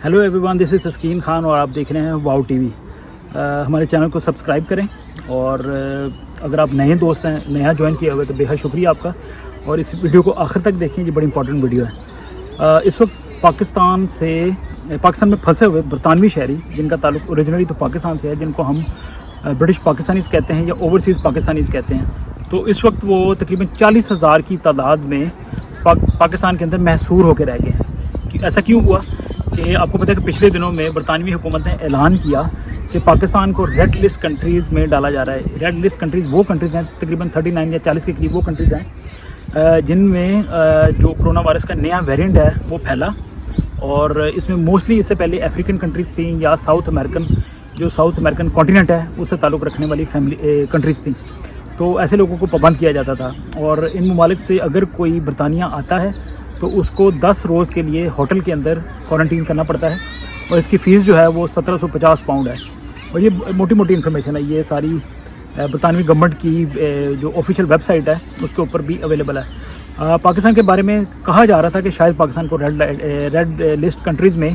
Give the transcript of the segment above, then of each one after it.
Hello everyone, this is Taskeen Khan और आप देख रहे हैं वाओ टीवी। हमारे चैनल को सब्सक्राइब करें और अगर आप नए दोस्त हैं, नया ज्वाइन किया हुआ है तो बेहद शुक्रिया आपका। और इस वीडियो को आखिर तक देखें, ये बड़ी इंपॉर्टेंट वीडियो है। इस वक्त पाकिस्तान में फंसे हुए बरतानवी शहरी जिनका ताल्लुक ओरिजिनली तो पाकिस्तान से है, जिनको हम ब्रिटिश पाकिस्तानीज़ कहते हैं या ओवरसीज़ पाकिस्तानीज़ कहते हैं, तो इस वक्त वो तकरीबन 40,000 की तादाद में पाकिस्तान के अंदर महसूर होकर रह गए हैं। ऐसा क्यों हुआ कि आपको पता है कि पिछले दिनों में बरतानवी हुकूमत ने ऐलान किया कि पाकिस्तान को रेड लिस्ट कंट्रीज़ में डाला जा रहा है। रेड लिस्ट कंट्रीज़ वो कंट्रीज़ हैं, तकरीबन 39 या 40 के करीब वो कंट्रीज़ हैं जिनमें जो कोरोना वायरस का नया वेरिएंट है वो फैला। और इसमें मोस्टली इससे पहले अफ्रीकन कंट्रीज़ थी या साउथ अमेरिकन कॉन्टिनेंट है उससे ताल्लुक़ रखने वाली कंट्रीज़ थी। तो ऐसे लोगों को पाबंद किया जाता था और इन ममालिक से अगर कोई बरतानिया आता है तो उसको 10 रोज़ के लिए होटल के अंदर क्वारंटीन करना पड़ता है और इसकी फ़ीस जो है वो 1750 पाउंड है। और ये मोटी मोटी इन्फॉर्मेशन है, ये सारी बरतानवी गवर्नमेंट की जो ऑफिशियल वेबसाइट है उसके ऊपर भी अवेलेबल है। पाकिस्तान के बारे में कहा जा रहा था कि शायद पाकिस्तान को रेड लिस्ट कंट्रीज़ में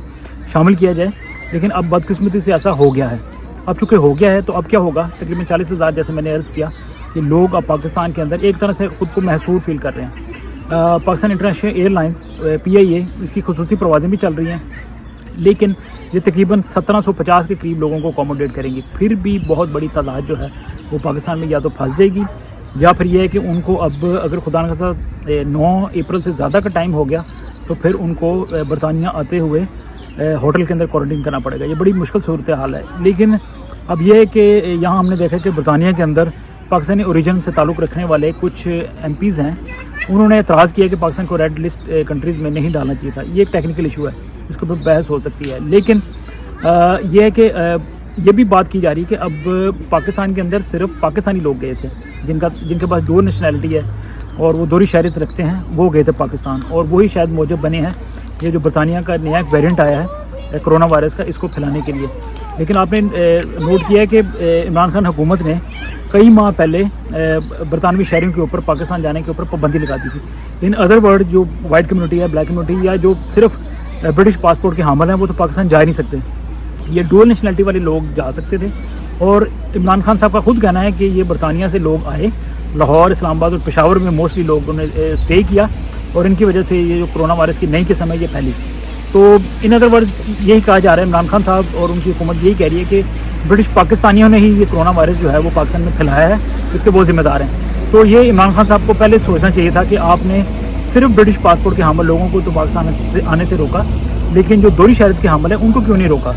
शामिल किया जाए, लेकिन अब बदकिस्मती से ऐसा हो गया है। अब चूँकि हो गया है तो अब क्या होगा, तकरीबन 40,000 जैसे मैंने अर्ज़ किया कि लोग अब पाकिस्तान के अंदर एक तरह से ख़ुद को महसूर फील कर रहे हैं। पाकिस्तान इंटरनेशनल एयरलाइंस PIA इसकी खुसूसी परवाज़ें भी चल रही हैं, लेकिन ये तकरीबन 1750 के करीब लोगों को अकोमोडेट करेंगी। फिर भी बहुत बड़ी तादाद जो है वो पाकिस्तान में या तो फंस जाएगी या फिर यह है कि उनको अब अगर खुदा न खास्ता 9 अप्रैल से ज़्यादा का टाइम हो गया तो फिर उनको बरतानिया आते हुए होटल के अंदर क्वारंटीन करना पड़ेगा। ये बड़ी मुश्किल सूरत हाल है। लेकिन अब यह है कि यहाँ हमने देखा कि बरतानिया के अंदर पाकिस्तानी ओरिजिन से ताल्लुक़ रखने वाले कुछ MPs हैं, उन्होंने एतराज़ किया कि पाकिस्तान को रेड लिस्ट कंट्रीज़ में नहीं डालना चाहिए था। ये एक टेक्निकल इशू है, इसके ऊपर बहस हो सकती है। लेकिन ये है कि ये भी बात की जा रही है कि अब पाकिस्तान के अंदर सिर्फ पाकिस्तानी लोग गए थे जिनके पास 2 नेशनैलिटी है और वो 2 शहरियत रखते हैं, वो गए थे पाकिस्तान और वही शायद मौजब बने हैं ये जो बरतानिया का नया एक वेरिएंट आया है कोरोना वायरस का, इसको फैलाने के लिए। लेकिन आपने नोट किया है कि इमरान खान हुकूमत ने कई माह पहले बरतानवी शहरियों के ऊपर पाकिस्तान जाने के ऊपर पाबंदी लगा दी थी। इन अदर वर्ड जो वाइट कम्युनिटी है, ब्लैक कम्युनिटी या जो सिर्फ ब्रिटिश पासपोर्ट के हामिल हैं वो तो पाकिस्तान जा ही नहीं सकते। ये डुअल नेशनलिटी वाले लोग जा सकते थे। और इमरान खान साहब का खुद कहना है कि ये बरतानिया से लोग आए, लाहौर, इस्लामाबाद और पेशावर में मोस्टली लोगों ने स्टे किया और इनकी वजह से ये जो कोरोना वायरस की नई किस्म है ये फैली। तो इन अदर वर्ड यही कहा जा रहा है, इमरान खान साहब और उनकी हुकूमत यही कह रही है कि ब्रिटिश पाकिस्तानियों ने ही ये कोरोना वायरस जो है वो पाकिस्तान में फैलाया है, इसके वो जिम्मेदार हैं। तो ये इमरान खान साहब को पहले सोचना चाहिए था कि आपने सिर्फ ब्रिटिश पासपोर्ट के हामिल लोगों को तो पाकिस्तान आने से रोका, लेकिन जो 2 शहरियत के हामिल हैं उनको क्यों नहीं रोका।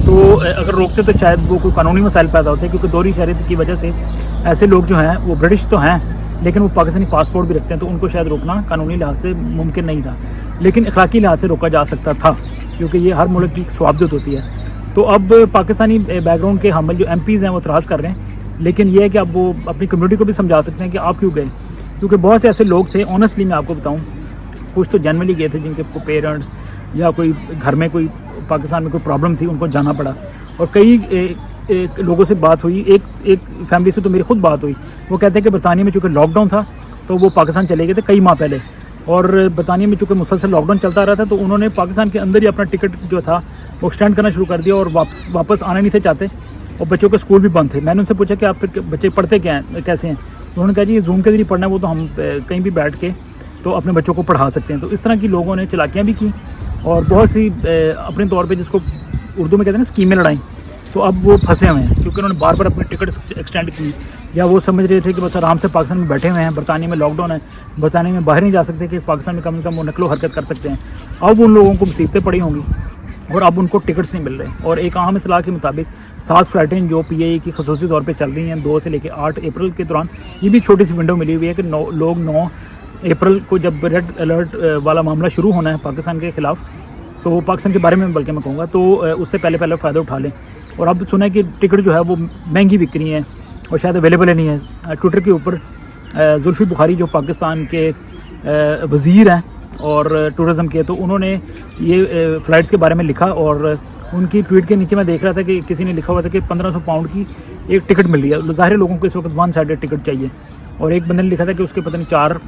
तो अगर रोकते तो शायद वो कोई कानूनी मसाइल पैदा होते, क्योंकि 2 शहरियत की वजह से ऐसे लोग जो हैं वो ब्रिटिश तो हैं लेकिन वो पाकिस्तानी पासपोर्ट भी रखते हैं, तो उनको शायद रोकना कानूनी लिहाज से मुमकिन नहीं था, लेकिन अखलाकी लिहाज से रोका जा सकता था, क्योंकि ये हर मुल्क की स्वाबत होती है। तो अब पाकिस्तानी बैकग्राउंड के हामिल जो MPs हैं वो एतराज़ कर रहे हैं, लेकिन ये है कि अब वो अपनी कम्युनिटी को भी समझा सकते हैं कि आप क्यों गए, क्योंकि बहुत से ऐसे लोग थे, ऑनेस्टली मैं आपको बताऊं, कुछ तो जनरली गए थे जिनके पेरेंट्स या कोई घर में कोई पाकिस्तान में कोई प्रॉब्लम थी, उनको जाना पड़ा। और कई लोगों से बात हुई, एक फैमिली से तो मेरी खुद बात हुई, वो कहते हैं कि बरतानिया में चूँकि लॉकडाउन था तो वो पाकिस्तान चले गए थे कई माह पहले, और बरतानिया में चूँकि मुसलसल लॉकडाउन चलता रहा था तो उन्होंने पाकिस्तान के अंदर ही अपना टिकट जो था वो एक्सटेंड करना शुरू कर दिया और वापस आना नहीं थे चाहते, और बच्चों के स्कूल भी बंद थे। मैंने उनसे पूछा कि आप फिर बच्चे पढ़ते क्या हैं, कैसे हैं, तो उन्होंने कहा जी जूम के जरिए पढ़ना है, वो तो हम कहीं भी बैठ के तो अपने बच्चों को पढ़ा सकते हैं। तो इस तरह की लोगों ने चालाकियाँ भी की और बहुत सी अपने तौर पर जिसको उर्दू में कहते हैं ना स्कीमें लड़ाई। तो अब वो फंसे हुए हैं क्योंकि उन्होंने बार बार अपनी टिकट एक्सटेंड की, या वो समझ रहे थे कि बस आराम से पाकिस्तान में बैठे हुए हैं, बरतानिया में लॉकडाउन है, बरतानिया में बाहर नहीं जा सकते कि पाकिस्तान में कम से कम वो नकलो हरकत कर सकते हैं। अब उन लोगों को मुसीबतें पड़ी होंगी और अब उनको टिकट्स नहीं मिल रहे। और एक अहम इतला के मुताबिक 7 फ्लाइटें जो PIA की खसूसी तौर पर चल रही हैं 2 से लेकर 8 अप्रैल के दौरान, ये भी छोटी सी विंडो मिली हुई है कि लोग 9 अप्रैल को जब रेड अलर्ट वाला मामला शुरू होना है पाकिस्तान के ख़िलाफ़, तो पाकिस्तान के बारे में बल्कि मैं कहूँगा, तो उससे पहले फ़ायदा उठा लें। और अब सुना है कि टिकट जो है वो महंगी बिक रही है और शायद अवेलेबल ही नहीं है। ट्विटर के ऊपर जुल्फ़ी बुखारी जो पाकिस्तान के वज़ीर हैं और टूरिज़म के, तो उन्होंने ये फ़्लाइट्स के बारे में लिखा और उनकी ट्वीट के नीचे मैं देख रहा था कि किसी ने लिखा हुआ था कि 1500 पाउंड की एक टिकट मिल रही है। ज़ाहिर लोगों को इस वक्त 1 साइडेड टिकट चाहिए, और एक बंदे ने लिखा था कि उसके पता नहीं 4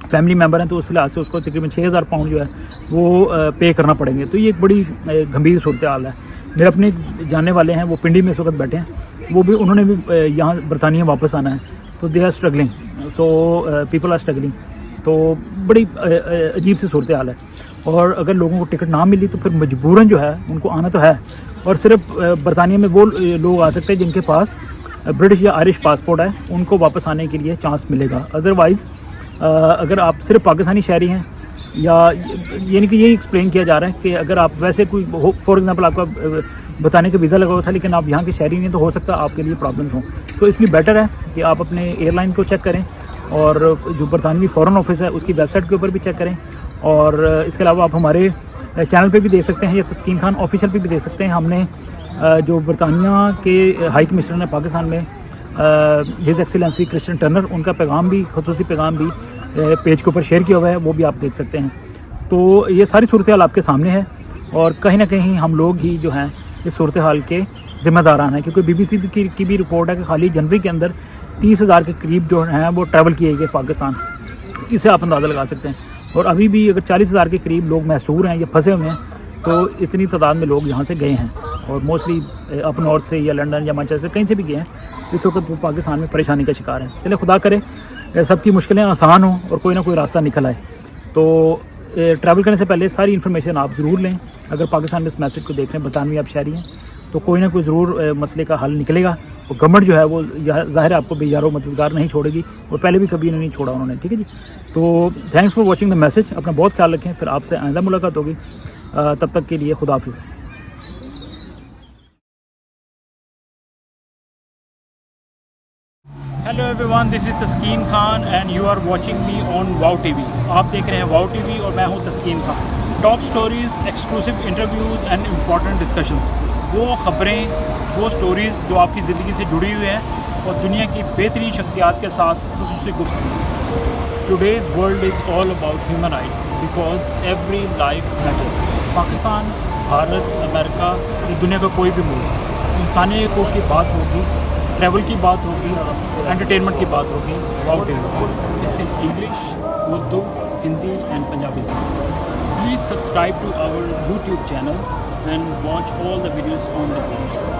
फैमिली मेम्बर हैं, तो उस लिहाज से उसको तकरीबन 6000 पाउंड जो है वो पे करना पड़ेंगे। तो ये एक बड़ी गंभीर सूरत हाल है। मेरे अपने जानने वाले हैं, वो पिंडी में इस वक्त बैठे हैं, वो भी उन्होंने भी यहाँ बरतानिया वापस आना है, तो they are struggling, so people are struggling. तो बड़ी अजीब सी सूरत हाल है। और अगर लोगों को टिकट ना मिली तो फिर मजबूरन जो है उनको आना तो है, और सिर्फ बरतानिया में वो लोग आ सकते हैं जिनके पास ब्रिटिश या आयरिश पासपोर्ट है, उनको वापस आने के लिए चांस मिलेगा। अदरवाइज़ अगर आप सिर्फ पाकिस्तानी शहरी हैं, या यानी कि यही एक्सप्लेन किया जा रहा है कि अगर आप वैसे कोई फॉर एग्जांपल आपका बताने का वीज़ा लगा हुआ था लेकिन आप यहाँ के शहरी नहीं, तो हो सकता है आपके लिए प्रॉब्लम हो। तो इसलिए बेटर है कि आप अपने एयरलाइन को चेक करें, और जो बरतानवी फ़ॉरेन ऑफिस है उसकी वेबसाइट के ऊपर भी चेक करें। और इसके अलावा आप हमारे चैनल पे भी देख सकते हैं, या तस्कीन खान ऑफिशियल पे भी देख सकते हैं। हमने जो बरतानिया के हाई कमिश्नर हैं पाकिस्तान में, हिज एक्सीलेंसी क्रिश्चियन टर्नर, उनका पैगाम भी, खसूसी पैगाम भी पेज के ऊपर शेयर किया हुआ है, वो भी आप देख सकते हैं। तो ये सारी सूरत हाल आपके सामने है, और कहीं ना कहीं हम लोग ही जो हैं इस सूरत हाल के ज़िम्मेदारान हैं, क्योंकि BBC की भी रिपोर्ट है कि खाली जनवरी के अंदर 30,000 के करीब जो हैं वो ट्रैवल किए गए पाकिस्तान। इससे आप अंदाज़ा लगा सकते हैं। और अभी भी अगर 40,000 के करीब लोग महसूर हैं या फंसे हुए हैं, तो इतनी तादाद में लोग यहाँ से गए हैं, और मोस्टली अप नॉर्थ से या लंदन या मैनचेस्टर कहीं से भी गए हैं। इस वक्त वो पाकिस्तान में परेशानी का शिकार हैं। चलिए खुदा करे सबकी मुश्किलें आसान हों और कोई ना कोई रास्ता निकल आए। तो ट्रैवल करने से पहले सारी इन्फॉर्मेशन आप ज़रूर लें। अगर पाकिस्तान में इस मैसेज को देख रहे हैं, बरतानवी आप शहरी हैं, तो कोई ना कोई ज़रूर मसले का हल निकलेगा। और गवर्नमेंट जो है वो ज़ाहिर है आपको बेयारो मददगार नहीं छोड़ेगी, और पहले भी कभी नहीं छोड़ा उन्होंने। ठीक है जी। तो thanks for watching the message. अपना बहुत ख्याल रखें, फिर आपसे आइंदा मुलाकात होगी। तब तक के लिए खुदा हाफिज़। Hello everyone, this is Taskeen Khan and you are watching me on Wow TV. आप देख रहे हैं वाओ टीवी और मैं हूं Taskeen Khan. Top stories, exclusive interviews and important discussions, वो ख़बरें, वो स्टोरीज़ जो आपकी ज़िंदगी से जुड़ी हुई हैं, और दुनिया की बेहतरीन शख्सियात के साथ ख़ुसूसी गुफ्तगू। Today's world is all about human rights because every life matters. Pakistan, Bharat, America, दुनिया का कोई भी मुल्क, इंसानी हकूक़ की बात होगी, ट्रैवल की बात होगी, एंटरटेनमेंट की बात होगी, wow TV. It's in English, Urdu, Hindi and Punjabi. Please subscribe to our YouTube channel and watch all the videos on the